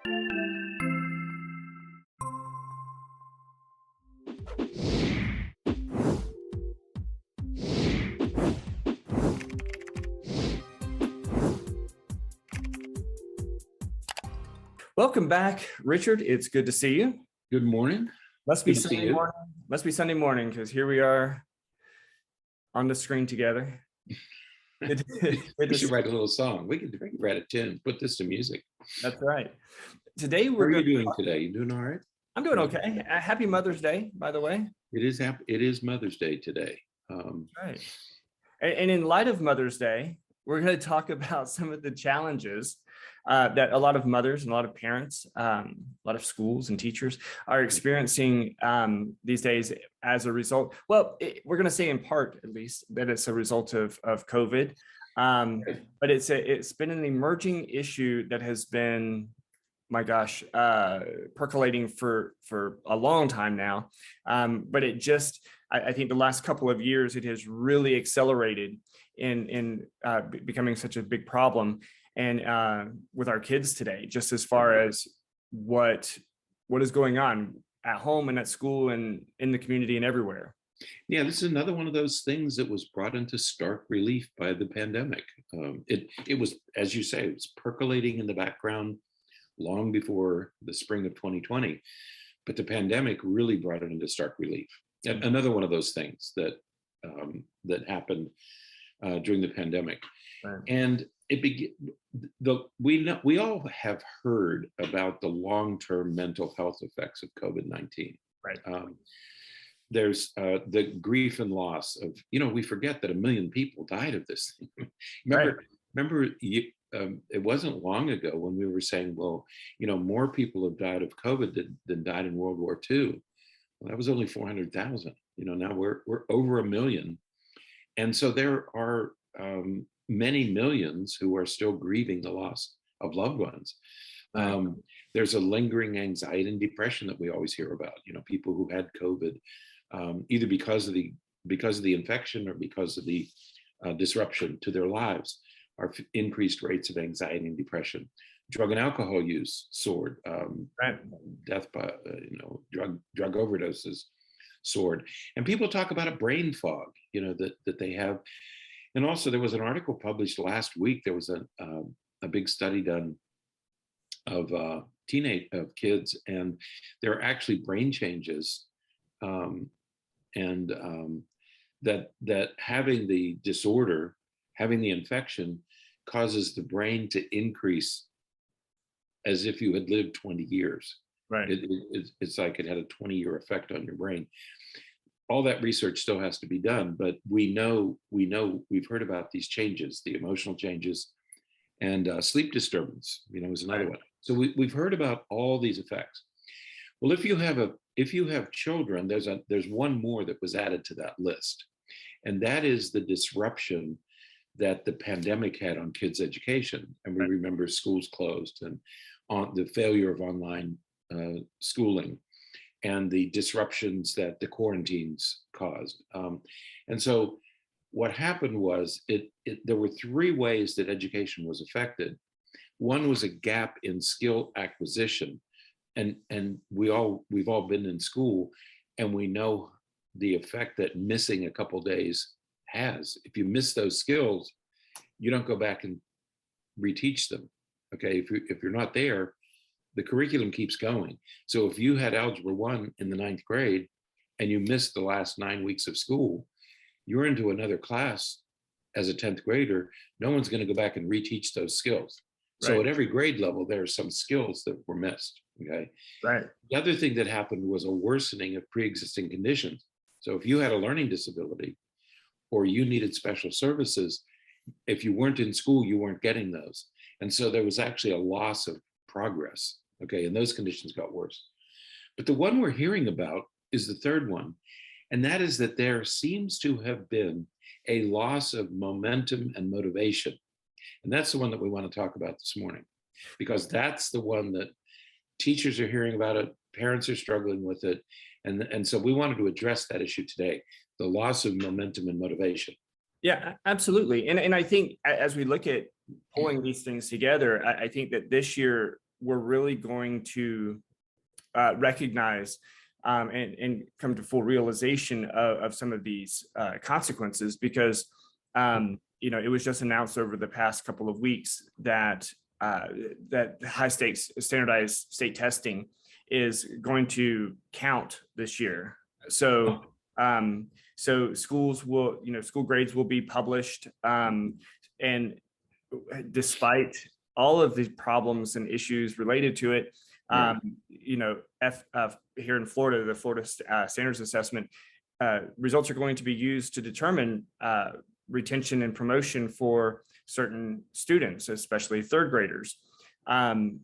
Welcome back, Richard. It's good to see you. Good morning. Must be Sunday morning. Must be Sunday morning because here we are on the screen together. We should write a little song. We could write a tune. Put this to music. That's right. Today How are you doing today? You doing all right? I'm doing okay. Happy Mother's Day, by the way. It is Mother's Day today. Right. And in light of Mother's Day, we're going to talk about some of the challenges that a lot of mothers and a lot of parents, a lot of schools and teachers are experiencing these days as a result. Well, we're going to say in part, at least, that it's a result of COVID. But it's been an emerging issue that has been, my gosh, percolating for a long time now. But it just, I think the last couple of years, it has really accelerated in becoming such a big problem. And with our kids today, just as far as what is going on at home and at school and in the community and everywhere. Yeah, this is another one of those things that was brought into stark relief by the pandemic. It was, as you say, it was percolating in the background long before the spring of 2020, but the pandemic really brought it into stark relief. And another one of those things that happened during the pandemic. Right. And we all have heard about the long-term mental health effects of COVID-19. Right. There's the grief and loss of, we forget that 1 million people died of this thing. Remember, it wasn't long ago when we were saying, well, more people have died of COVID than died in World War II. Well, that was only 400,000. Now we're over 1 million. And so there are many millions who are still grieving the loss of loved ones. There's a lingering anxiety and depression that we always hear about. People who had COVID, either because of the infection or because of the disruption to their lives, are increased rates of anxiety and depression. Drug and alcohol use soared. Death by drug overdoses soared. And people talk about a brain fog, that they have. And also, there was an article published last week. There was a big study done of kids, and there are actually brain changes, and that having the disorder, having the infection, causes the brain to increase as if you had lived 20 years. Right. It's like it had a 20-year effect on your brain. All that research still has to be done, but we know we've heard about these changes, the emotional changes, and sleep disturbance, is another one. So we've heard about all these effects. Well, if you have children, there's one more that was added to that list, and that is the disruption that the pandemic had on kids' education. And we remember schools closed and on the failure of online schooling, and the disruptions that the quarantines caused. And so what happened was there were 3 ways that education was affected. One was a gap in skill acquisition. And we've all been in school, and we know the effect that missing a couple days has. If you miss those skills, you don't go back and reteach them. Okay, if you're not there, the curriculum keeps going. So if you had Algebra 1 in the 9th grade and you missed the last 9 weeks of school, you're into another class as a 10th grader. No one's going to go back and reteach those skills. Right. So at every grade level, there are some skills that were missed. Okay. Right. The other thing that happened was a worsening of pre-existing conditions. So if you had a learning disability or you needed special services, if you weren't in school, you weren't getting those. And so there was actually a loss of progress. Okay, and those conditions got worse. But the one we're hearing about is the third one, and that is that there seems to have been a loss of momentum and motivation. And that's the one that we want to talk about this morning, because that's the one that teachers are hearing about it, parents are struggling with it, and so we wanted to address that issue today, the loss of momentum and motivation. Yeah, absolutely. And I think as we look at pulling these things together, I think that this year we're really going to recognize and come to full realization of some of these consequences, because it was just announced over the past couple of weeks that that high stakes standardized state testing is going to count this year. So so schools will, school grades will be published, and despite all of the problems and issues related to it, here in Florida, the Florida Standards Assessment results are going to be used to determine retention and promotion for certain students, especially third graders. And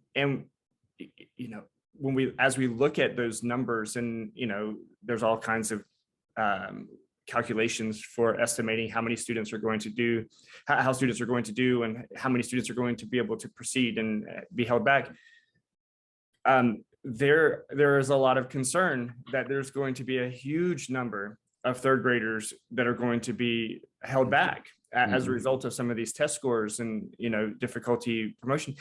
as we look at those numbers, and there's all kinds of calculations for estimating how many students are going to do, how students are going to do, and how many students are going to be able to proceed and be held back. There is a lot of concern that there's going to be a huge number of third graders that are going to be held back as a result of some of these test scores and difficulty promotion,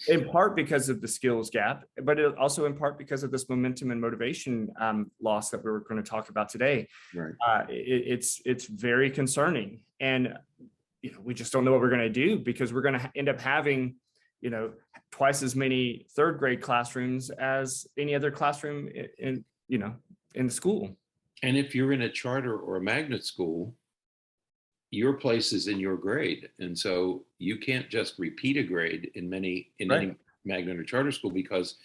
in part because of the skills gap, but also in part because of this momentum and motivation loss that we're going to talk about today. Right. It's very concerning, and we just don't know what we're going to do, because we're going to end up having twice as many third grade classrooms as any other classroom in the school. And if you're in a charter or a magnet school, your place is in your grade. And so you can't just repeat a grade in any magnet or charter school, because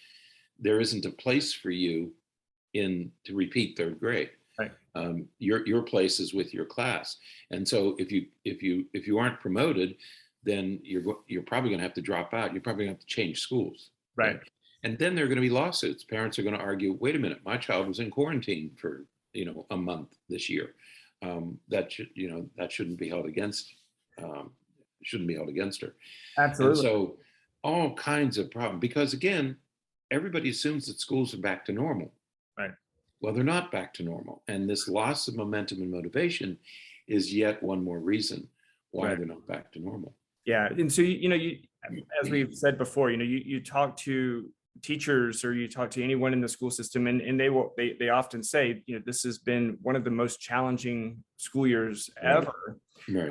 there isn't a place for you to repeat third grade. Right. Your place is with your class. And so if you aren't promoted, then you're probably going to have to drop out. You're probably going to have to change schools. Right. And then there are going to be lawsuits. Parents are going to argue, wait a minute, my child was in quarantine for a month this year. That shouldn't be held against her. Absolutely. And so all kinds of problems, because again, everybody assumes that schools are back to normal. Right. Well, they're not back to normal. And this loss of momentum and motivation is yet one more reason why they're not back to normal. Yeah. And so, as we've said before, you talk to teachers, or you talk to anyone in the school system, and they often say, this has been one of the most challenging school years ever. Right.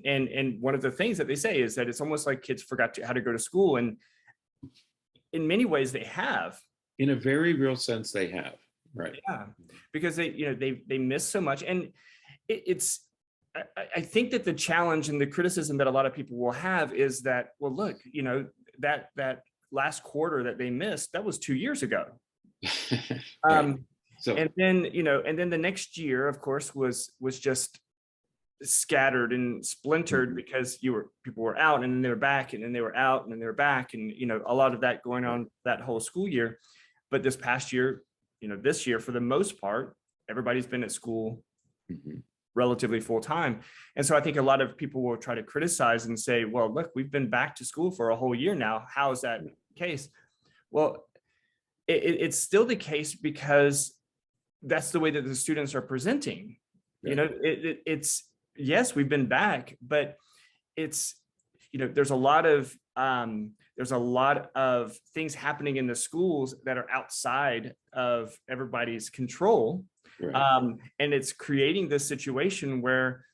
And one of the things that they say is that it's almost like kids forgot how to go to school. And in many ways they have. In a very real sense, they have. Right. Yeah. Because they miss so much. And I think that the challenge and the criticism that a lot of people will have is that, well, look, that last quarter that they missed, that was 2 years ago. Right. So, and then the next year, of course, was just scattered and splintered, because people were out, and then they were back, and then they were out, and then they were back, and a lot of that going on that whole school year. But this past year, this year, for the most part, everybody's been at school relatively full time. And so I think a lot of people will try to criticize and say, well, look, we've been back to school for a whole year now. How is that the case? Well, it's still the case, because that's the way that the students are presenting. Yeah. It's yes, we've been back, but it's there's a lot of things happening in the schools that are outside of everybody's control. right. And it's creating this situation where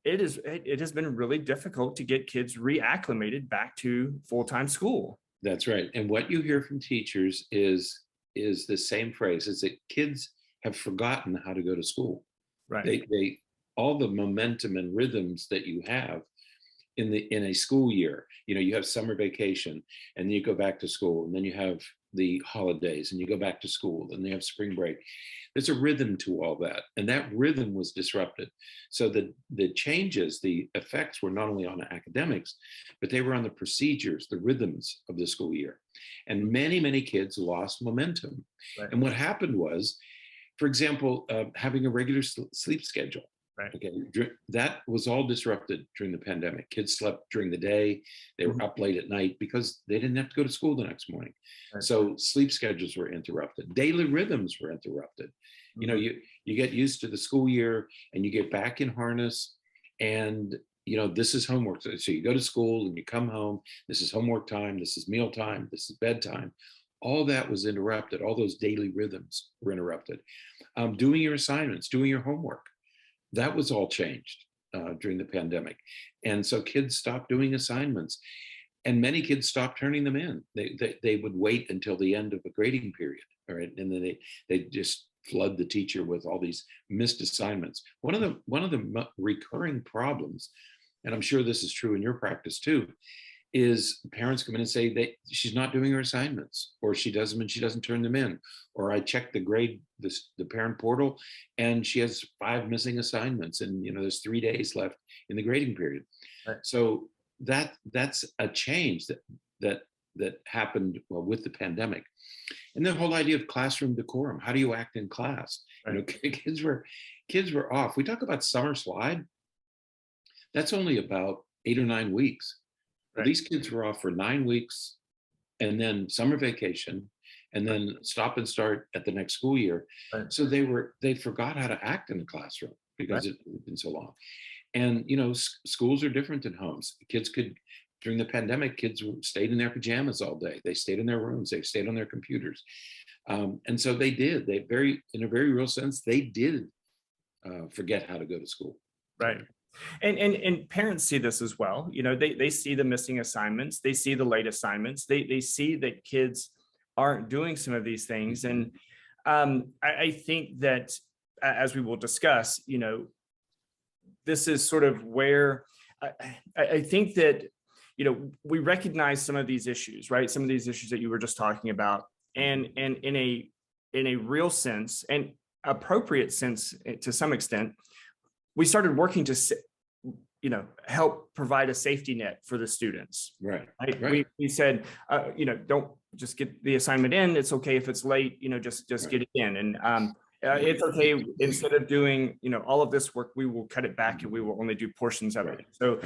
it has been really difficult to get kids reacclimated back to full-time school. That's right. And what you hear from teachers is the same phrase, is that kids have forgotten how to go to school. Right. They all the momentum and rhythms that you have in a school year, you have summer vacation, and then you go back to school, and then you have the holidays, and you go back to school, and you have spring break. There's a rhythm to all that, and that rhythm was disrupted. So the changes, the effects were not only on academics, but they were on the procedures, the rhythms of the school year. And many kids lost momentum. Right. And what happened was, for example, having a regular sleep schedule. Right. Okay, that was all disrupted during the pandemic. Kids slept during the day. They were up late at night because they didn't have to go to school the next morning. Right. So sleep schedules were interrupted. Daily rhythms were interrupted. You get used to the school year, and you get back in harness, and this is homework. So you go to school and you come home, this is homework time, this is meal time, this is bedtime. All that was interrupted. All those daily rhythms were interrupted. Doing your assignments, doing your homework, that was all changed during the pandemic. And so kids stopped doing assignments, and many kids stopped turning them in. They would wait until the end of a grading period, all right? And then they just flood the teacher with all these missed assignments. One of the recurring problems, and I'm sure this is true in your practice too, is parents come in and say that she's not doing her assignments, or she does them and she doesn't turn them in, or I checked the parent portal and she has 5 missing assignments, and there's 3 days left in the grading period. Right. So that's a change that happened with the pandemic. And the whole idea of classroom decorum. How do you act in class? Right. Kids were off. We talk about summer slide. That's only about 8 or 9 weeks. Right. These kids were off for 9 weeks, and then summer vacation, and then stop and start at the next school year. Right. So they forgot how to act in the classroom because Right. It had been so long. And schools are different than homes. During the pandemic, kids stayed in their pajamas all day. They stayed in their rooms. They stayed on their computers, and so they did. In a very real sense, they did forget how to go to school. Right. And parents see this as well. They see the missing assignments, they see the late assignments, they see that kids aren't doing some of these things. And I think that, as we will discuss, this is sort of where I think that, we recognize some of these issues, right? Some of these issues that you were just talking about, and in a real sense and appropriate sense to some extent, we started working to, help provide a safety net for the students. Right. We said, don't just get the assignment in. It's okay if it's late, just right. Get it in. And it's okay, instead of doing, all of this work, we will cut it back and we will only do portions of it. So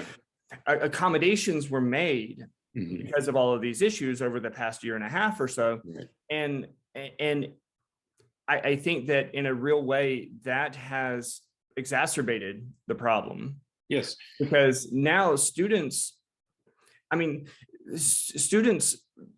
accommodations were made because of all of these issues over the past year and a half or so. Right. And I think that in a real way that has exacerbated the problem. Yes. Because now students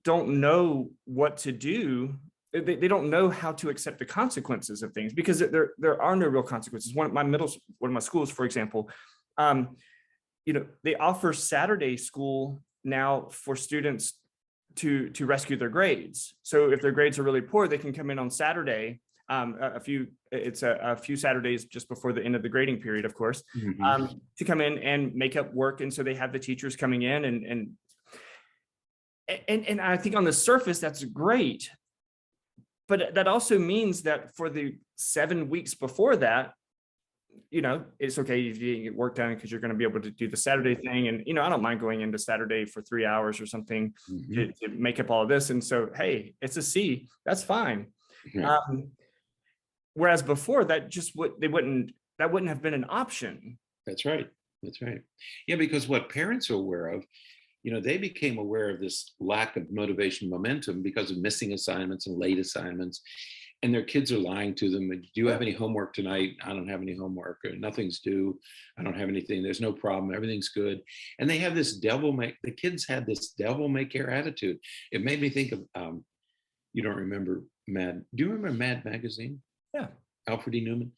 don't know what to do. They don't know how to accept the consequences of things, because there are no real consequences. One of my schools, for example, they offer Saturday school now for students to rescue their grades. So if their grades are really poor, they can come in on Saturday. A few Saturdays just before the end of the grading period, of course, to come in and make up work. And so they have the teachers coming in and I think on the surface, that's great. But that also means that for the 7 weeks before that, it's okay if you get work done because you're going to be able to do the Saturday thing. And, I don't mind going into Saturday for 3 hours or something to make up all of this. And so, hey, it's a C, that's fine. Yeah. Whereas before that wouldn't have been an option. That's right. Yeah, because what parents are aware of, they became aware of this lack of motivation momentum because of missing assignments and late assignments. And their kids are lying to them. Do you have any homework tonight? I don't have any homework. Or nothing's due. I don't have anything. There's no problem. Everything's good. And they have this the kids had this devil may care attitude. It made me think of, you don't remember Mad. Do you remember Mad magazine? Yeah. Alfred E. Newman.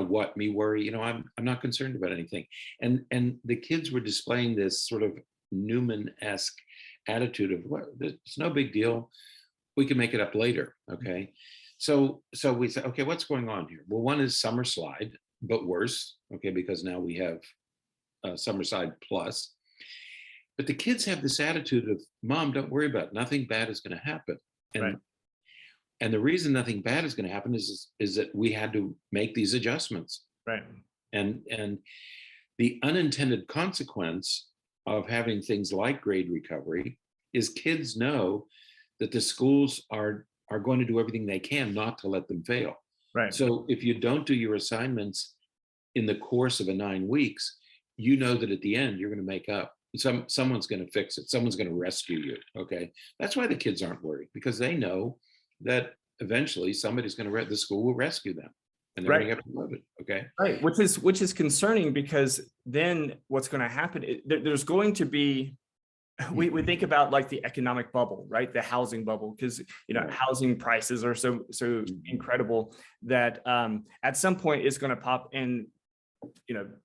What me worry, I'm not concerned about anything. And the kids were displaying this sort of Newman-esque attitude of, well, it's no big deal. We can make it up later. Okay. So we said, okay, what's going on here? Well, one is summer slide, but worse. Okay. Because now we have summer slide plus. But the kids have this attitude of, Mom, don't worry about it. Nothing bad is going to happen. And the reason nothing bad is going to happen is that we had to make these adjustments. Right. And the unintended consequence of having things like grade recovery is kids know that the schools are going to do everything they can not to let them fail. Right. So if you don't do your assignments in the course of 9 weeks, that at the end you're going to make up. Someone's going to fix it. Someone's going to rescue you. Okay. That's why the kids aren't worried, because they know that eventually the school will rescue them. and they're going to have to live it. Okay. Right. Which is concerning, because then what's going to happen, there's going to be, we think about like the economic bubble, right? The housing bubble, because, Right. housing prices are so incredible that at some point it's going to pop, and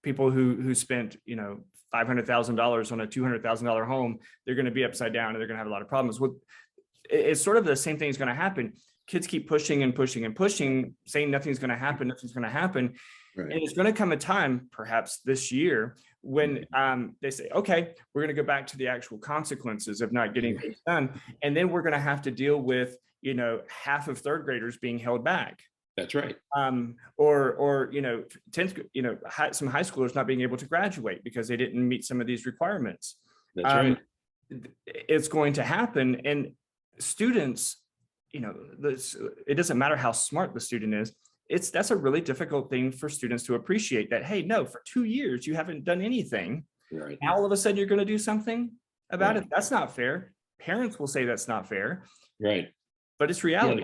people who spent $500,000 on a $200,000 home, they're going to be upside down, and they're going to have a lot of problems. It's sort of the same thing is going to happen. Kids keep pushing and pushing and pushing, saying nothing's going to happen, nothing's going to happen. Right. And it's going to come a time, perhaps this year, when they say, okay, we're going to go back to the actual consequences of not getting things done. And then we're going to have to deal with, half of third graders being held back. That's right. Or 10th, some high schoolers not being able to graduate because they didn't meet some of these requirements. That's right. It's going to happen. And students, it doesn't matter how smart the student is. That's a really difficult thing for students to appreciate, that, hey, no, for 2 years, you haven't done anything. Right. Now, all of a sudden, you're going to do something about Right. it. That's not fair. Parents will say that's not fair. Right. But it's reality.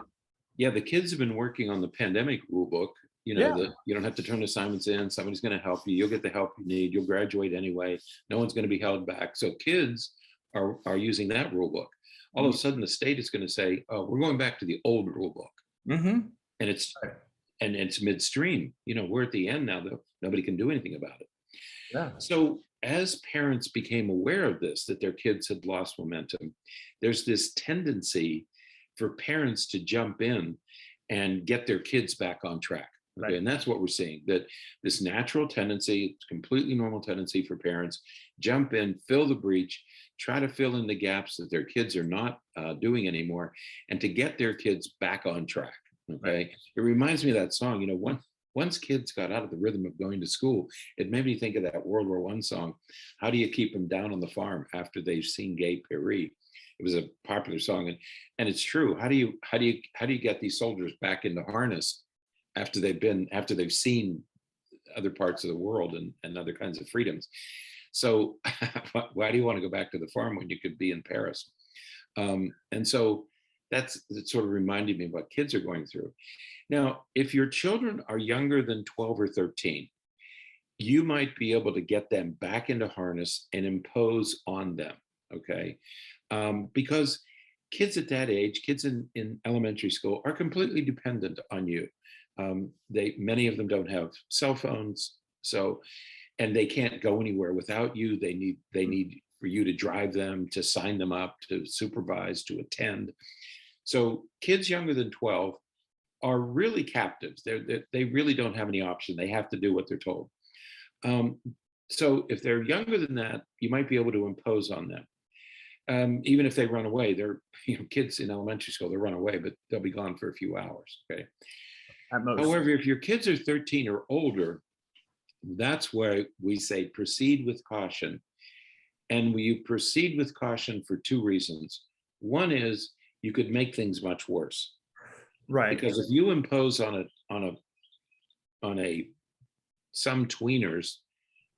Yeah, the kids have been working on the pandemic rule book. That you don't have to turn assignments in. Somebody's going to help you. You'll get the help you need. You'll graduate anyway. No one's going to be held back. So kids are using that rule book. All of a sudden, the state is going to say, "Oh, we're going back to the old rule book," and it's midstream. We're at the end now, though. Nobody can do anything about it. Yeah. So as parents became aware of this, that their kids had lost momentum, there's this tendency for parents to jump in and get their kids back on track. Okay? Right. And that's what we're seeing, that this natural tendency, completely normal tendency for parents, jump in, fill the breach, try to fill in the gaps that their kids are not doing anymore, and to get their kids back on track. Okay. It reminds me of that song, once kids got out of the rhythm of going to school, it made me think of that World War I song. How do you keep them down on the farm after they've seen Gay Paris? It was a popular song, and it's true. How do you get these soldiers back into harness after they've seen other parts of the world and other kinds of freedoms? So why do you want to go back to the farm when you could be in Paris? And so that's sort of reminded me of what kids are going through. Now, if your children are younger than 12 or 13, you might be able to get them back into harness and impose on them. Okay. Because kids at that age, kids in elementary school, are completely dependent on you. Many of them don't have cell phones, and they can't go anywhere without you. They need for you to drive them, to sign them up, to supervise, to attend. So kids younger than 12 are really captives. They really don't have any option. They have to do what they're told. So if they're younger than that, you might be able to impose on them. Even if they run away, they're kids in elementary school, they run away, but they'll be gone for a few hours. Okay. At most. However, if your kids are 13 or older, that's where we say proceed with caution. And you proceed with caution for two reasons. One is you could make things much worse. Right. Because if you impose on some tweeners,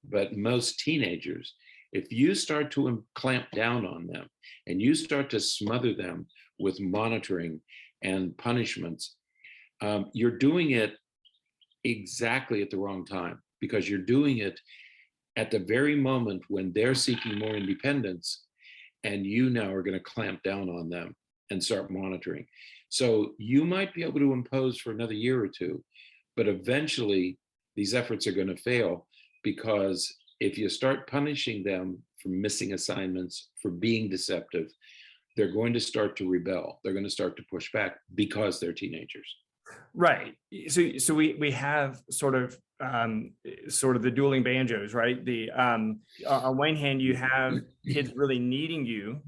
but most teenagers, if you start to clamp down on them and you start to smother them with monitoring and punishments, you're doing it exactly at the wrong time, because you're doing it at the very moment when they're seeking more independence, and you now are going to clamp down on them and start monitoring. So you might be able to impose for another year or two, but eventually these efforts are going to fail, because if you start punishing them for missing assignments, for being deceptive, they're going to start to rebel. They're going to start to push back because they're teenagers. Right. So we have sort of the dueling banjos, right? On one hand, you have kids really needing you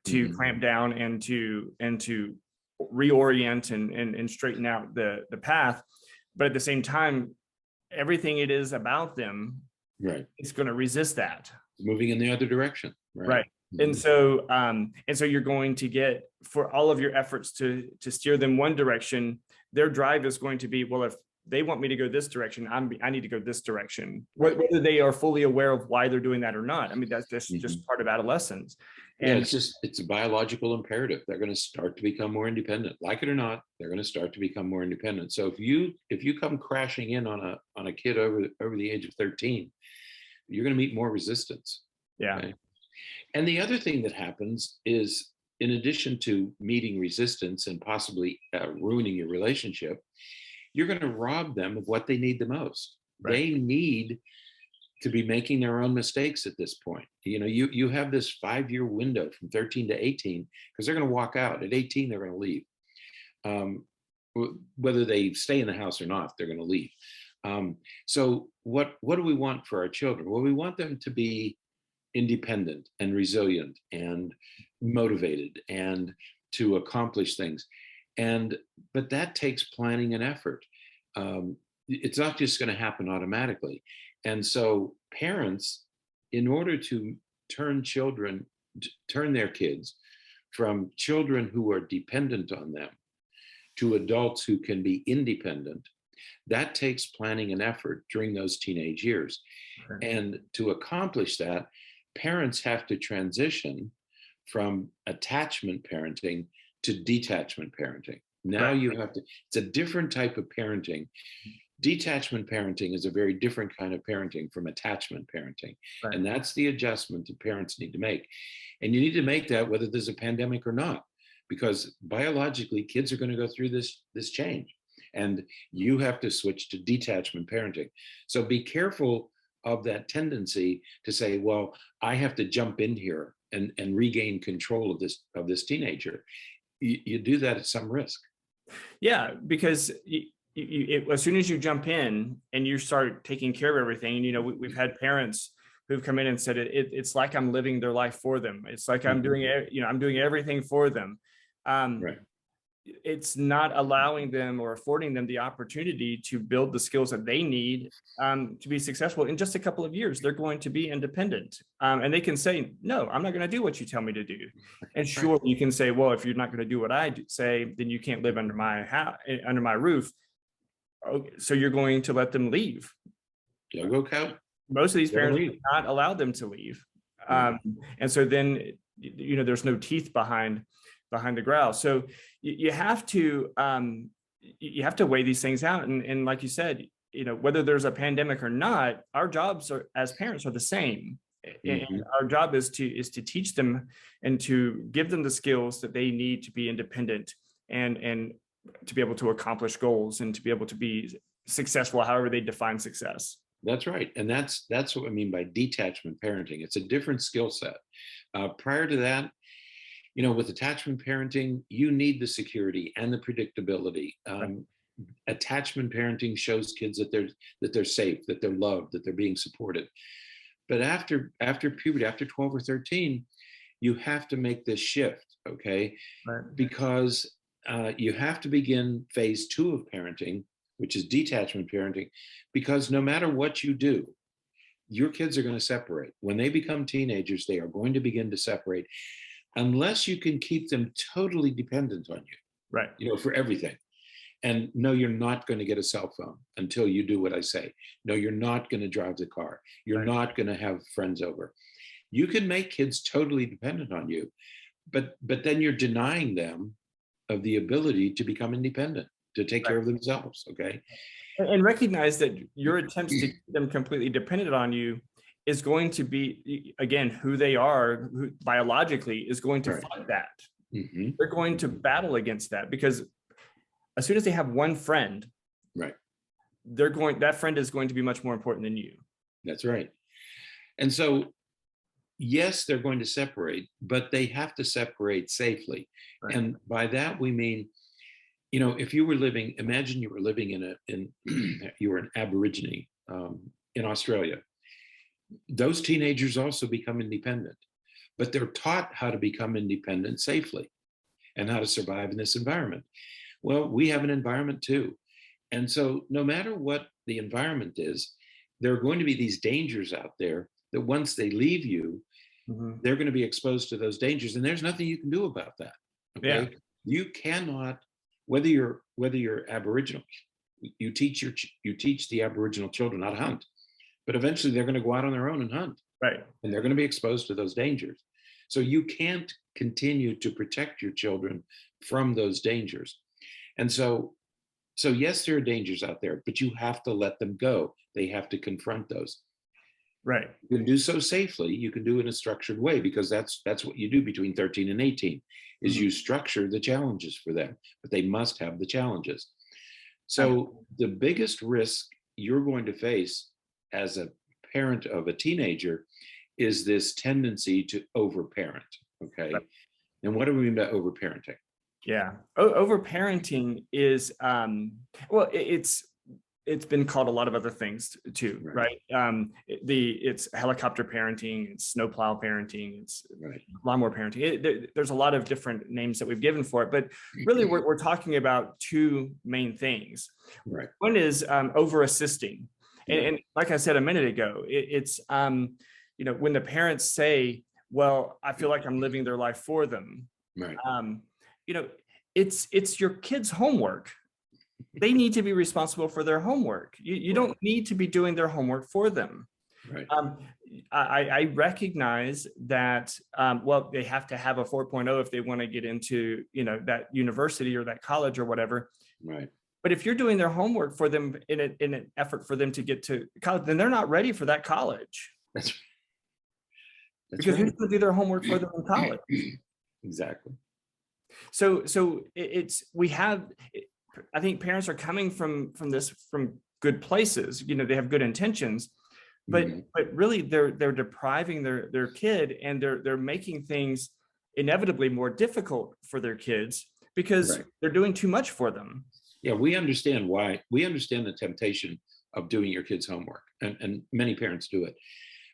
to clamp down and to reorient and straighten out the path, but at the same time, everything it is about them, right, it's going to resist that. Moving in the other direction. Right. And so you're going to get, for all of your efforts to steer them one direction, their drive is going to be, well, if they want me to go this direction, I need to go this direction, whether they are fully aware of why they're doing that or not. I mean, that's just part of adolescence. Yeah, And it's a biological imperative. They're going to start to become more independent. Like it or not, they're going to start to become more independent. So if you come crashing in on a kid over the age of 13, you're going to meet more resistance. yeah, Okay? And the other thing that happens is, in addition to meeting resistance and possibly ruining your relationship, you're going to rob them of what they need the most. right. They need to be making their own mistakes at this point. You have this 5-year window from 13 to 18, because they're going to walk out at 18. They're going to leave. Whether they stay in the house or not, they're going to leave. So what do we want for our children? Well, we want them to be independent and resilient and motivated and to accomplish things. But that takes planning and effort. It's not just going to happen automatically. And so parents, in order to turn their kids from children who are dependent on them to adults who can be independent, that takes planning and effort during those teenage years. Okay. And to accomplish that, parents have to transition from attachment parenting to detachment parenting. Now Right. you have to, it's a different type of parenting. Detachment parenting is a very different kind of parenting from attachment parenting. Right. And that's the adjustment that parents need to make. And you need to make that whether there's a pandemic or not, because biologically kids are going to go through this change, and you have to switch to detachment parenting. So be careful of that tendency to say, well, I have to jump in here and regain control of this teenager. You do that at some risk. Yeah, because as soon as you jump in and you start taking care of everything, we've had parents who've come in and said it's like I'm living their life for them. It's like I'm doing I'm doing everything for them. Right. It's not allowing them or affording them the opportunity to build the skills that they need to be successful. In just a couple of years, they're going to be independent, and they can say, no, I'm not going to do what you tell me to do. And sure, you can say, well, if you're not going to do what I say, then you can't live under my house, under my roof. Okay, so you're going to let them leave. Yeah, go count. Most of these parents do not allow them to leave. And so then, there's no teeth behind the growl. So you have to weigh these things out. And like you said, whether there's a pandemic or not, our jobs as parents are the same. And our job is to teach them and to give them the skills that they need to be independent and to be able to accomplish goals and to be able to be successful, however they define success. That's right. And that's what I mean by detachment parenting. It's a different skill set. Prior to that, with attachment parenting, you need the security and the predictability. Attachment parenting shows kids that they're safe, that they're loved, that they're being supported. But after puberty, after 12 or 13, you have to make this shift, okay? Right. Because you have to begin phase 2 of parenting, which is detachment parenting, because no matter what you do, your kids are going to separate. When they become teenagers, they are going to begin to separate unless you can keep them totally dependent on you, right? For everything. And no, you're not going to get a cell phone until you do what I say. No, you're not going to drive the car. You're not going to have friends over. You can make kids totally dependent on you, but then you're denying them of the ability to become independent, to take care of themselves, okay? And recognize that your attempts to keep them completely dependent on you is going to be, again, who they are, who biologically is going to fight that. They're going to battle against that, because as soon as they have one friend, that friend is going to be much more important than you. That's right. And so, yes, they're going to separate, but they have to separate safely. Right. And by that, we mean, if you were living, imagine you were living you were an Aborigine in Australia. Those teenagers also become independent, but they're taught how to become independent safely and how to survive in this environment. Well, we have an environment too. And so no matter what the environment is, there are going to be these dangers out there that once they leave you, they're going to be exposed to those dangers. And there's nothing you can do about that. Okay. Yeah. You cannot, whether you're Aboriginal, you teach the Aboriginal children how to hunt, but eventually they're going to go out on their own and hunt. Right. And they're going to be exposed to those dangers. So you can't continue to protect your children from those dangers. And so yes, there are dangers out there, but you have to let them go. They have to confront those. Right. You can do so safely. You can do it in a structured way, because that's what you do between 13 and 18 is you structure the challenges for them, but they must have the challenges. So the biggest risk you're going to face as a parent of a teenager is this tendency to overparent. Okay. Right. And what do we mean by overparenting? Yeah. Overparenting is, well, it's been called a lot of other things too, right? It's helicopter parenting, it's snowplow parenting, it's lawnmower parenting. There's a lot of different names that we've given for it, but really we're talking about two main things. Right. One is over assisting. And like I said a minute ago, it's, you know, when the parents say, well, I feel like I'm living their life for them. Right. You know, it's your kids' homework. They need to be responsible for their homework. You don't need to be doing their homework for them. Right. I recognize that, well, they have to have a 4.0 if they want to get into, you know, that university or that college or whatever. Right. But if you're doing their homework for them in an effort for them to get to college, then they're not ready for that college. That's because who's going to do their homework for them in college? Exactly. So we have, I think parents are coming from good places. You know, they have good intentions, but really they're depriving their kid, and they're making things inevitably more difficult for their kids because they're doing too much for them. Yeah, we understand why. We understand the temptation of doing your kids' homework, and many parents do it.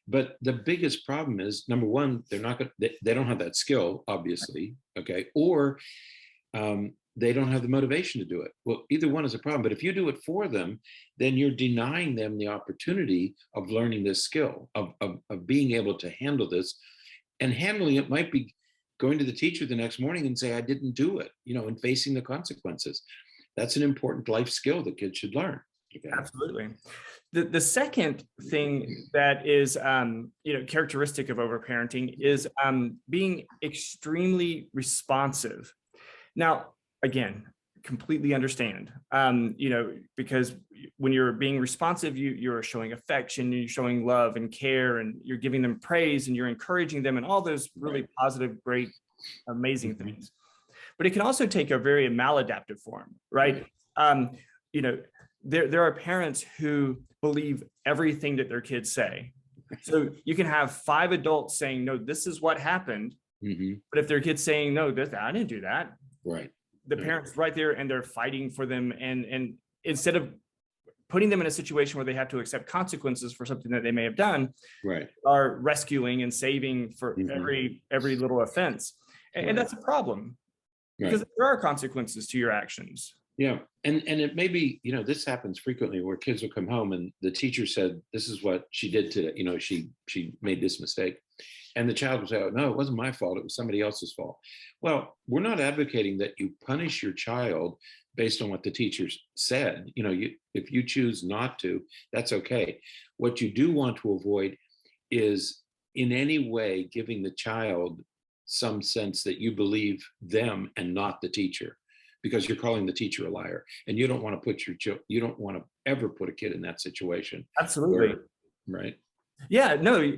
But the biggest problem is, number one, they're not going. They don't have that skill, obviously. Okay, or they don't have the motivation to do it. Well, either one is a problem. But if you do it for them, then you're denying them the opportunity of learning this skill, of being able to handle this. And handling it might be going to the teacher the next morning and say, I didn't do it, you know, and facing the consequences. That's an important life skill that kids should learn. Okay? Absolutely. The second thing that is, you know, characteristic of overparenting is being extremely responsive. Now, again, completely understand, you know, because when you're being responsive, you're showing affection, you're showing love and care, and you're giving them praise, and you're encouraging them, and all those really positive, great, amazing things. But it can also take a very maladaptive form, right? You know, there are parents who believe everything that their kids say. So you can have 5 adults saying, no, this is what happened. But if their kid's saying, no, I didn't do that. Right. The parents right there, and they're fighting for them. And instead of putting them in a situation where they have to accept consequences for something that they may have done, are rescuing and saving for every little offense. And that's a problem, because there are consequences to your actions. Yeah. And it may be, you know, this happens frequently where kids will come home and the teacher said, this is what she did today. You know, she made this mistake. And the child will say, oh, no, it wasn't my fault. It was somebody else's fault. Well, we're not advocating that you punish your child based on what the teacher said. You know, if you choose not to, that's okay. What you do want to avoid is in any way giving the child some sense that you believe them and not the teacher, because you're calling the teacher a liar, and you don't want to put you don't want to ever put a kid in that situation. Absolutely. Right. Yeah, no,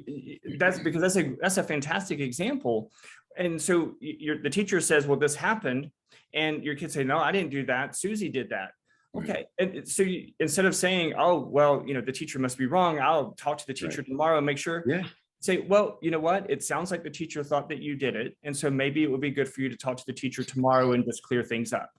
that's because that's a fantastic example. And so the teacher says, well, this happened, and your kids say, no, I didn't do that. Susie did that. Okay. And so instead of saying, oh, well, you know, the teacher must be wrong, I'll talk to the teacher tomorrow and make sure. Say, well, you know what? It sounds like the teacher thought that you did it. And so maybe it would be good for you to talk to the teacher tomorrow and just clear things up.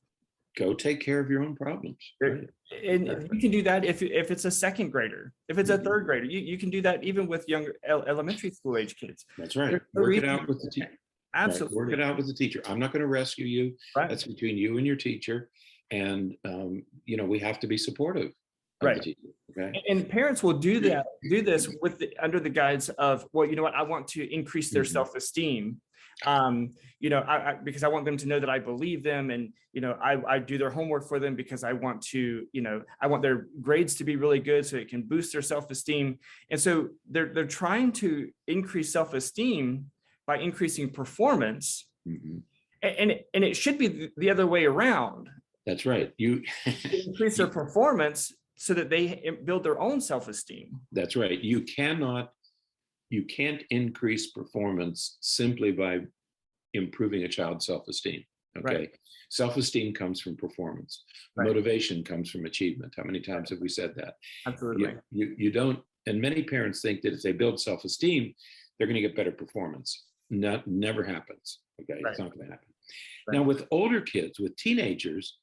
Go take care of your own problems. And you can do that if it's a second grader, if it's a third grader, you can do that even with younger elementary school age kids. That's right. Work it out with the teacher. Absolutely. Work it out with the teacher. I'm not going to rescue you. That's between you and your teacher. And, you know, we have to be supportive. Okay. And parents will do this under the guise of, well, you know what, I want to increase their self-esteem. You know, because I want them to know that I believe them, and, you know, I do their homework for them because I want to, you know, I want their grades to be really good so it can boost their self-esteem. And so they're trying to increase self-esteem by increasing performance. Mhm. And it should be the other way around. That's right. You Increase their performance so that they build their own self-esteem. that's right. You can't increase performance simply by improving a child's self-esteem. Okay. Right. Self-esteem comes from performance. Right. Motivation comes from achievement. How many times have we said that? Absolutely. You don't, and many parents think that if they build self-esteem, they're going to get better performance. Never happens. Okay. Right. It's not going to happen. Right. Now, with older kids, with teenagers,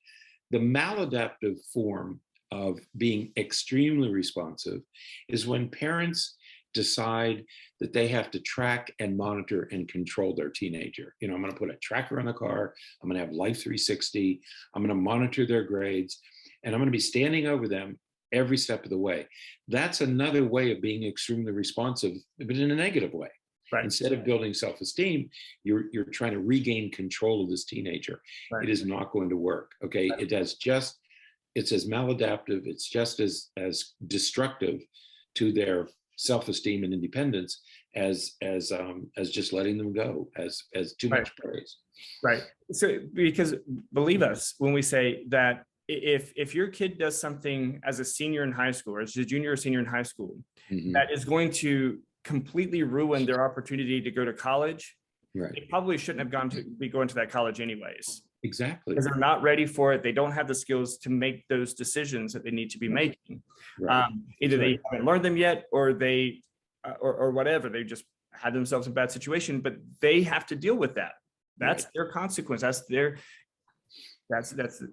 the maladaptive form of being extremely responsive is when parents decide that they have to track and monitor and control their teenager. You know, I'm going to put a tracker on the car. I'm going to have Life 360. I'm going to monitor their grades, and I'm going to be standing over them every step of the way. That's another way of being extremely responsive, but in a negative way. Right. Instead of building self-esteem, you're trying to regain control of this teenager. Right. It is not going to work. Okay. Right. It's as maladaptive, it's just as destructive to their self-esteem and independence as just letting them go, as too Right. much praise. Right. So, because believe us when we say that if your kid does something as a senior in high school or as a junior or senior in high school, Mhm. that is going to completely ruin their opportunity to go to college, Right. they probably shouldn't have be going to that college anyways. Exactly. Because they're not ready for it. They don't have the skills to make those decisions that they need to be making. Right. Either right. they haven't learned them yet, or they, or whatever. They just had themselves in a bad situation, but they have to deal with that. That's Right. their consequence. That's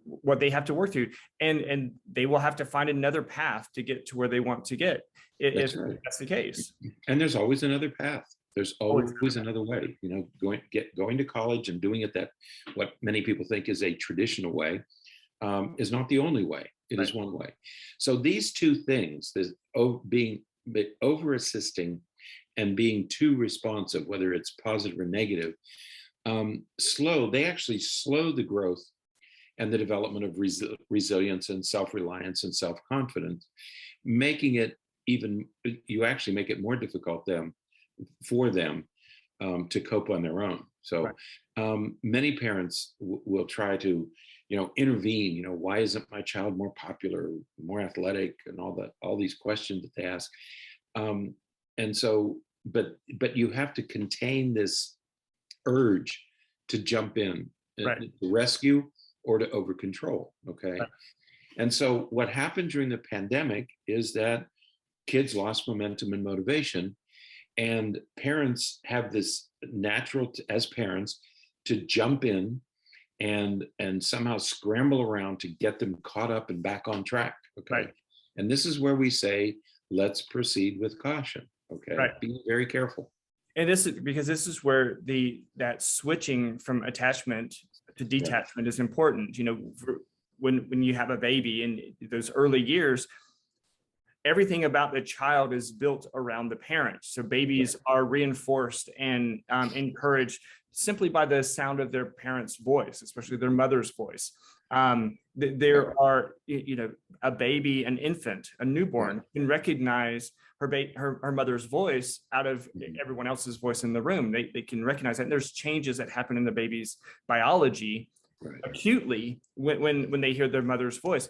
what they have to work through, and they will have to find another path to get to where they want to get. If right. that's the case. And there's always another path. There's always another way. You know, going to college and doing it that what many people think is a traditional way is not the only way. It is one way. So these two things, there's being over assisting and being too responsive, whether it's positive or negative, they actually slow the growth and the development of resilience and self-reliance and self-confidence, making it you actually make it more difficult for them to cope on their own. So many parents will try to, intervene. Why isn't my child more popular, more athletic, and all these questions that they ask. And so, but you have to contain this urge to jump in, to rescue or to over control. Okay. Right. And so what happened during the pandemic is that kids lost momentum and motivation, and parents have this natural as parents to jump in and somehow scramble around to get them caught up and back on track. Okay. Right. And this is where we say, let's proceed with caution. Okay. Right. Be very careful. And this is where that switching from attachment to detachment is important. When you have a baby in those early years, everything about the child is built around the parent. So babies are reinforced and encouraged simply by the sound of their parent's voice, especially their mother's voice. There are, a baby, an infant, a newborn can recognize her mother's voice out of everyone else's voice in the room. They can recognize that. And there's changes that happen in the baby's biology acutely when they hear their mother's voice.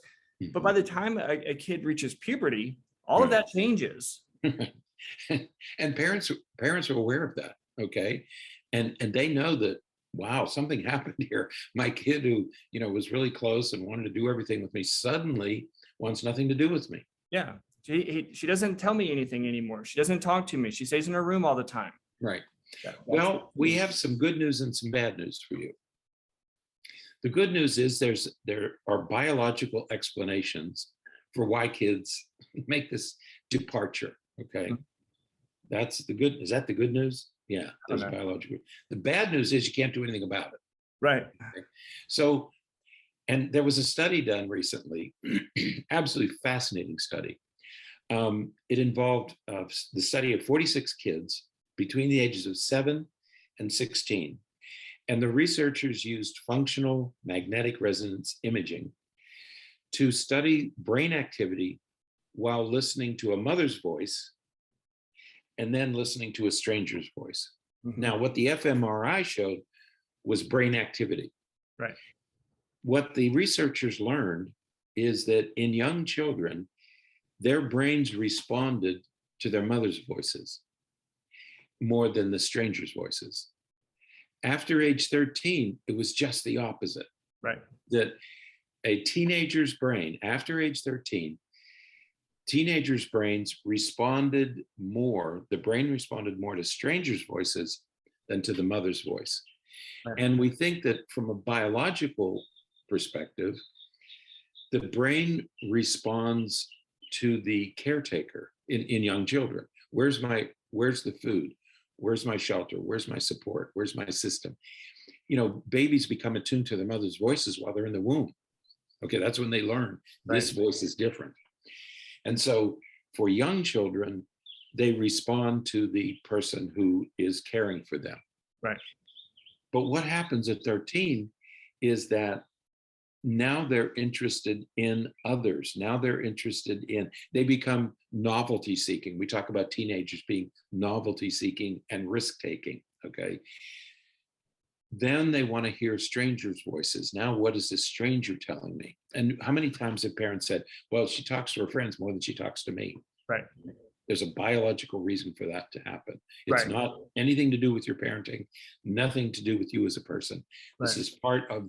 But by the time a kid reaches puberty, all of that changes. And parents are aware of that. Okay. And they know that, wow, something happened here. My kid who, was really close and wanted to do everything with me suddenly wants nothing to do with me. Yeah. She doesn't tell me anything anymore. She doesn't talk to me. She stays in her room all the time. Right. Yeah, well, we have some good news and some bad news for you. The good news is there are biological explanations for why kids make this departure. Okay. Mm-hmm. Is that the good news? Yeah, there's biological. The bad news is you can't do anything about it. Right. Okay. So, and there was a study done recently, absolutely fascinating study. It involved the study of 46 kids between the ages of 7 and 16. And the researchers used functional magnetic resonance imaging to study brain activity while listening to a mother's voice and then listening to a stranger's voice. Now, what the fMRI showed was brain activity. Right. What the researchers learned is that in young children, their brains responded to their mother's voices more than the strangers' voices. After age 13, it was just the opposite. Right. That a teenager's brain, after age 13, teenagers' brains responded more, the brain responded more to strangers' voices than to the mother's voice. Right. And we think that from a biological perspective, the brain responds to the caretaker in young children. Where's the food? Where's my shelter? Where's my support? Where's my system? You know, babies become attuned to their mother's voices while they're in the womb. Okay, that's when they learn this voice is different. And so for young children, they respond to the person who is caring for them. Right. But what happens at 13 is that now they're interested in others. Now they become novelty seeking. We talk about teenagers being novelty seeking and risk taking, okay? Then they want to hear strangers' voices. Now, what is this stranger telling me? And how many times have parents said, well, she talks to her friends more than she talks to me? Right. There's a biological reason for that to happen. It's not anything to do with your parenting, nothing to do with you as a person. This is part of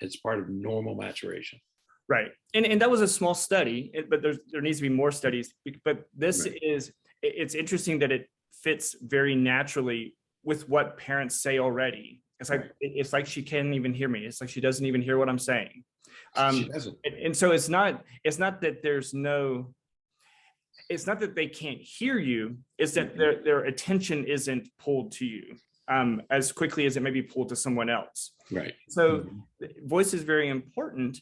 it's part of normal maturation. Right. And that was a small study, but there needs to be more studies. But this it's interesting that it fits very naturally with what parents say already. It's like she can't even hear me. It's like she doesn't even hear what I'm saying. She doesn't. And so it's not that it's not that they can't hear you, it's that their attention isn't pulled to you as quickly as it may be pulled to someone else. Right. So voice is very important.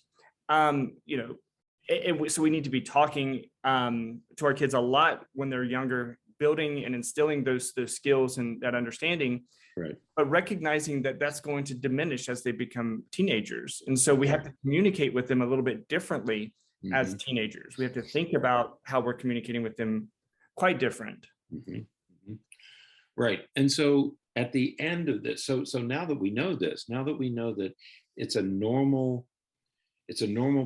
You know, so we need to be talking to our kids a lot when they're younger, building and instilling those skills and that understanding. Right. But recognizing that that's going to diminish as they become teenagers. And so we have to communicate with them a little bit differently as teenagers. We have to think about how we're communicating with them quite different. Right. And so at the end of this, so now that we know this, now that we know that it's a normal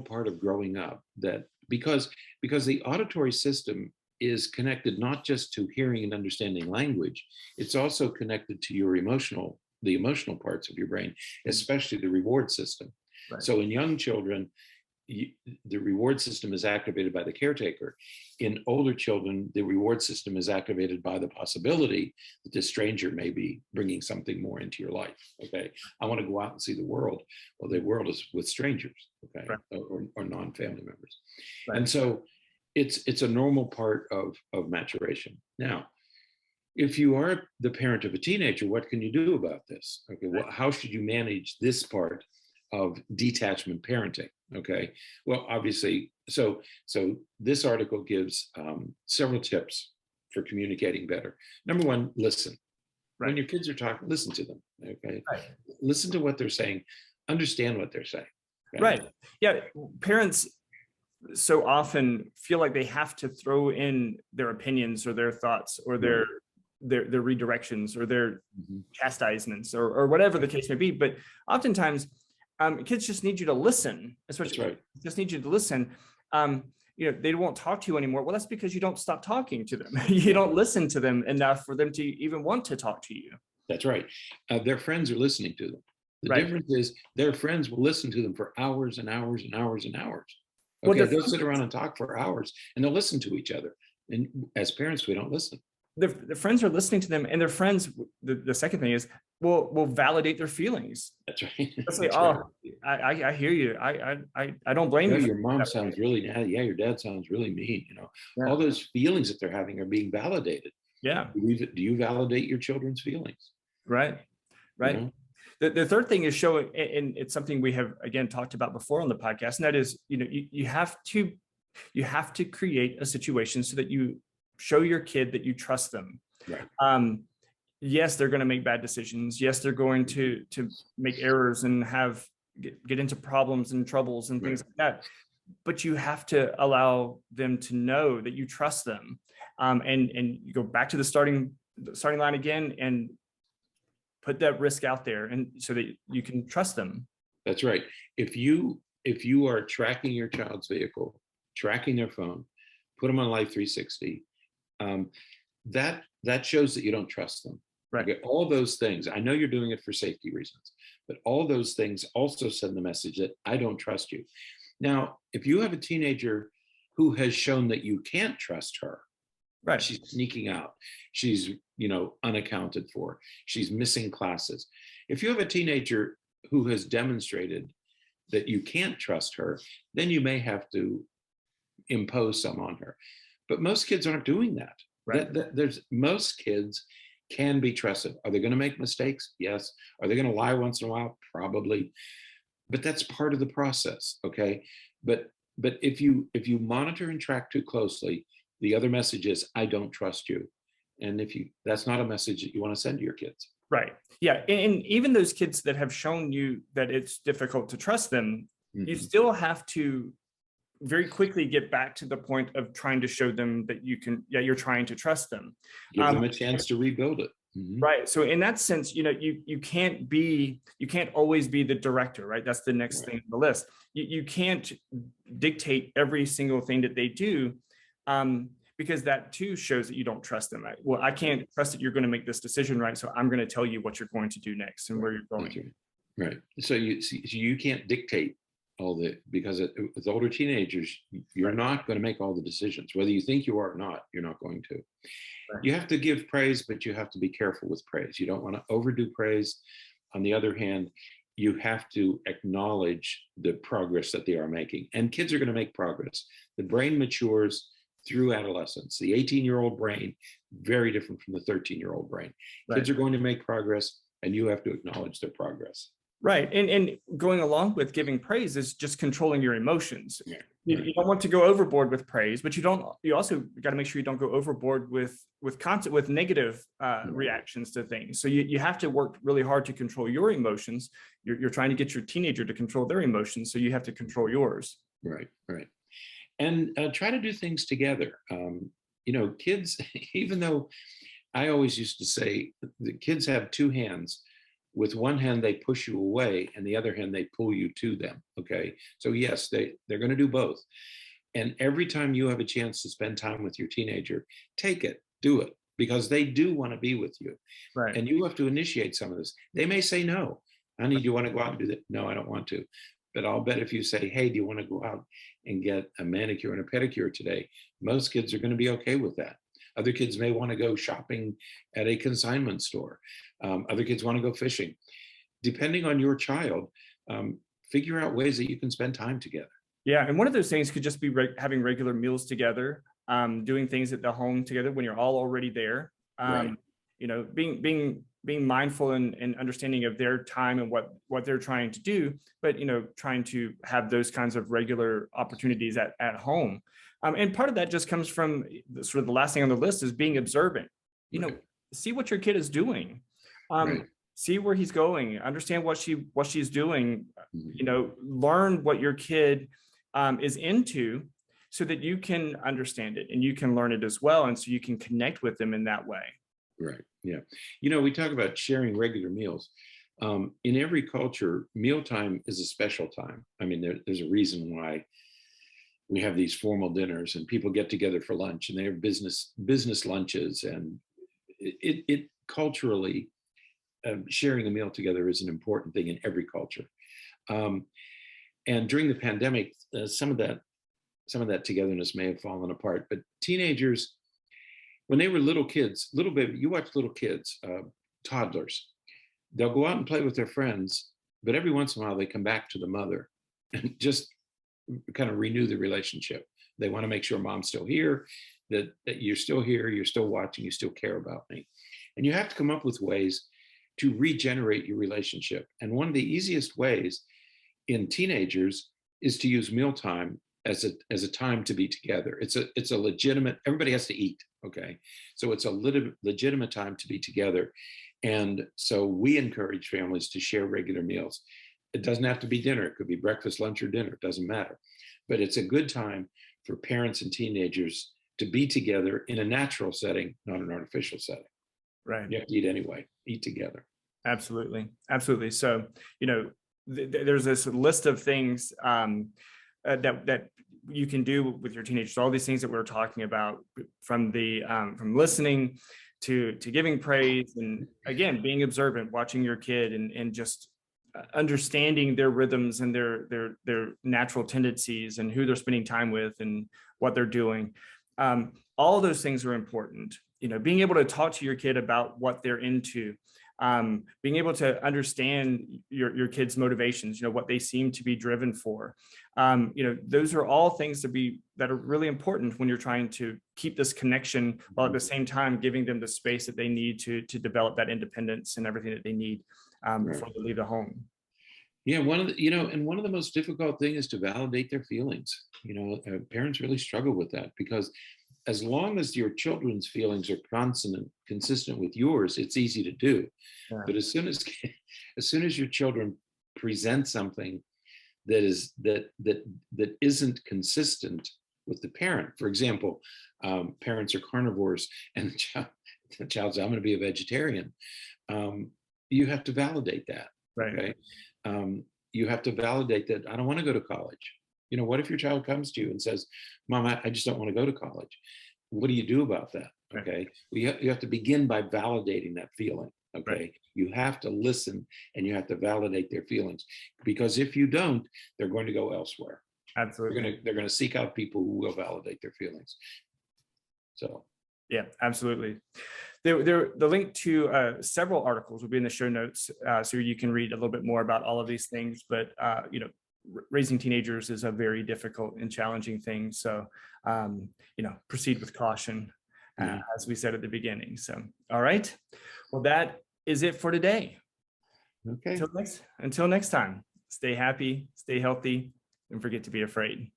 part of growing up, that because the auditory system is connected not just to hearing and understanding language, it's also connected to the emotional parts of your brain, especially the reward system. Right. So in young children, the reward system is activated by the caretaker. In older children, the reward system is activated by the possibility that the stranger may be bringing something more into your life. Okay, I want to go out and see the world. Well, the world is with strangers, okay, or non-family members. Right. And so it's a normal part of maturation. Now, if you are the parent of a teenager, what can you do about this? Okay, well, how should you manage this part of detachment parenting? Okay, well, obviously, so this article gives several tips for communicating better. Number one, listen. When your kids are talking, listen to them. Okay, listen to what they're saying, understand what they're saying. Okay? Right. Yeah, parents so often feel like they have to throw in their opinions or their thoughts or their redirections or their chastisements or whatever the case may be. But oftentimes, kids just need you to listen. Especially, just need you to listen. You know, they won't talk to you anymore. Well, that's because you don't stop talking to them. You don't listen to them enough for them to even want to talk to you. That's right. Their friends are listening to them. The difference is their friends will listen to them for hours and hours and hours and hours. Okay, they'll sit around and talk for hours and they'll listen to each other. And as parents, we don't listen. The friends are listening to them, and their friends, the second thing is, will validate their feelings. That's right. They'll say, I hear you. I don't blame you. Your mom sounds really, your dad sounds really mean. You know, all those feelings that they're having are being validated. Yeah. Do you validate your children's feelings? Right. Right. You know? The third thing is showing, and it's something we have again talked about before on the podcast, and that is, you know, you have to create a situation so that you show your kid that you trust them. Right. Yes, they're going to make bad decisions. Yes, they're going to make errors and get into problems and troubles and things like that. But you have to allow them to know that you trust them. And you go back to the starting line again, and put that risk out there, and so that you can trust them. That's right. If you are tracking your child's vehicle, tracking their phone, put them on Life 360, that shows that you don't trust them. Right. Okay, all those things. I know you're doing it for safety reasons, but all those things also send the message that I don't trust you. Now, if you have a teenager who has shown that you can't trust her, right, she's sneaking out, she's unaccounted for, she's missing classes. If you have a teenager who has demonstrated that you can't trust her, then you may have to impose some on her. But most kids aren't doing that. right. Most kids can be trusted. Are they going to make mistakes? Yes. Are they going to lie once in a while? Probably. But that's part of the process. Okay. But if you monitor and track too closely, the other message is, I don't trust you. And that's not a message that you want to send to your kids. Right. Yeah. And even those kids that have shown you that it's difficult to trust them, you still have to very quickly get back to the point of trying to show them that you're trying to trust them. Give them a chance to rebuild it. Right. So in that sense, you can't always be the director, right? That's the next thing on the list. You can't dictate every single thing that they do, because that too shows that you don't trust them. Right? Well, I can't trust that you're going to make this decision, right? So I'm going to tell you what you're going to do next and where you're going. Right. So you can't dictate because with older teenagers, you're not going to make all the decisions. Whether you think you are or not, you're not going to. Right. You have to give praise, but you have to be careful with praise. You don't want to overdo praise. On the other hand, you have to acknowledge the progress that they are making. And kids are going to make progress. The brain matures through adolescence. The 18-year-old brain, very different from the 13-year-old brain. Right. Kids are going to make progress, and you have to acknowledge their progress. Right. And going along with giving praise is just controlling your emotions. Yeah. You don't want to go overboard with praise, but you also got to make sure you don't go overboard with negative reactions to things. So you have to work really hard to control your emotions. You're trying to get your teenager to control their emotions, so you have to control yours. Right. And try to do things together. Kids, even though I always used to say the kids have two hands. With one hand, they push you away, and the other hand, they pull you to them. Okay. So yes, they're going to do both. And every time you have a chance to spend time with your teenager, take it, do it, because they do want to be with you. Right. And you have to initiate some of this. They may say no. Honey, do you want to go out and do that? No, I don't want to. But I'll bet if you say, hey, do you want to go out and get a manicure and a pedicure today? Most kids are going to be okay with that. Other kids may want to go shopping at a consignment store. Other kids want to go fishing. Depending on your child, figure out ways that you can spend time together. Yeah, and one of those things could just be having regular meals together, doing things at the home together when you're all already there. Right. Being mindful and understanding of their time and what they're trying to do, but trying to have those kinds of regular opportunities at home. And part of that just comes from sort of the last thing on the list is being observant. Right. See what your kid is doing. Right. See where he's going, understand what she's doing, learn what your kid is into, so that you can understand it and you can learn it as well. And so you can connect with them in that way. Right. Yeah. We talk about sharing regular meals. In every culture, mealtime is a special time. I mean, there's a reason why we have these formal dinners and people get together for lunch and they have business lunches, and it culturally, sharing a meal together is an important thing in every culture. And during the pandemic, some of that togetherness may have fallen apart. But teenagers, when they were little kids, little baby, you watch little kids, toddlers, they'll go out and play with their friends, but every once in a while they come back to the mother and just kind of renew the relationship. They want to make sure mom's still here, that you're still here, you're still watching, you still care about me. And you have to come up with ways to regenerate your relationship. And one of the easiest ways in teenagers is to use mealtime as a time to be together. It's a legitimate, everybody has to eat, okay? So it's a legitimate time to be together. And so we encourage families to share regular meals. It doesn't have to be dinner. It could be breakfast, lunch, or dinner. It doesn't matter. But it's a good time for parents and teenagers to be together in a natural setting, not an artificial setting. Right. You have to eat anyway. Eat together. Absolutely. Absolutely. So, there's this list of things that you can do with your teenagers, all these things that we're talking about, from from listening to giving praise, and again, being observant, watching your kid, and just understanding their rhythms and their natural tendencies, and who they're spending time with and what they're doing. All of those things are important. Being able to talk to your kid about what they're into, being able to understand your kids' motivations, what they seem to be driven for. Those are all things that are really important when you're trying to keep this connection, while at the same time giving them the space that they need to develop that independence and everything that they need before they leave the home. Yeah, one of the most difficult thing is to validate their feelings. Parents really struggle with that, because as long as your children's feelings are consistent with yours, it's easy to do. Yeah. But as soon as your children present something that isn't consistent with the parent, for example, parents are carnivores, and the child says, "I'm going to be a vegetarian." You have to validate that. Right. Okay. You have to validate that I don't want to go to college. What if your child comes to you and says, "Mom, I just don't want to go to college"? What do you do about that? Okay. Well, you have to begin by validating that feeling. Okay. Right. You have to listen, and you have to validate their feelings, because if you don't, they're going to go elsewhere. Absolutely. They're going to seek out people who will validate their feelings. So. Yeah, absolutely. The link to several articles will be in the show notes, so you can read a little bit more about all of these things. But raising teenagers is a very difficult and challenging thing. So proceed with caution, as we said at the beginning. So, all right. Well, that is it for today. Okay. Until next time, stay happy, stay healthy, and forget to be afraid.